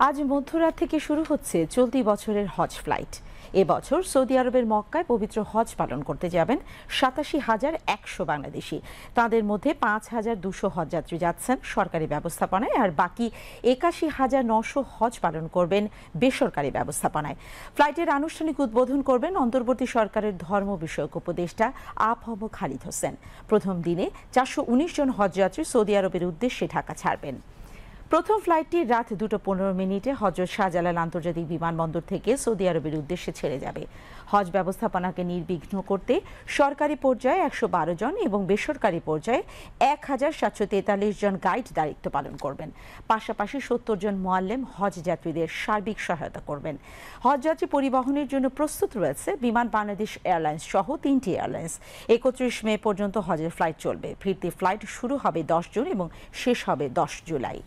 আজ মধ্যরাত থেকে শুরু হচ্ছে চলতি বছরের হজ ফ্লাইট। এবছর সৌদি আরবের মক্কায় পবিত্র হজ পালন করতে যাবেন ৮৭,১০০ বাংলাদেশি। তাদের মধ্যে ৫,২০০ হজযাত্রী যাচ্ছেন সরকারি ব্যবস্থাপনায়, আর বাকি ৮১,৯০০ হজ পালন করবেন বেসরকারি ব্যবস্থাপনায়। ফ্লাইটের আনুষ্ঠানিক উদ্বোধন করবেন অন্তর্বর্তী সরকারের ধর্ম বিষয়ক উপদেষ্টা আ.ভ.ম. খালিদ হোসেন। প্রথম দিনে ৪১৯ জন হজযাত্রী সৌদি আরবের উদ্দেশ্যে ঢাকা ছাড়বেন। প্রথম ফ্লাইটটি রাত ২:১৫ হজরত শাহজালাল আন্তর্জাতিক বিমানবন্দর থেকে সৌদি আরবের উদ্দেশ্যে ছেড়ে যাবে। হজ ব্যবস্থাপনাকে নির্বিঘ্ন করতে সরকারি পর্যায়ে ১১২ জন এবং বেসরকারি পর্যায়ে ১,৭৪৩ জন গাইড দায়িত্ব পালন করবেন। পাশাপাশি ৭০ জন মোয়াল্লেম হজ যাত্রীদের সার্বিক সহায়তা করবেন। হজযাত্রী পরিবহনের জন্য প্রস্তুত রয়েছে বিমান বাংলাদেশ এয়ারলাইন্স সহ ৩টি এয়ারলাইন্স। ৩১ মে পর্যন্ত হজের ফ্লাইট চলবে। ফিরতি ফ্লাইট শুরু হবে ১০ জুন এবং শেষ হবে ১০ জুলাই।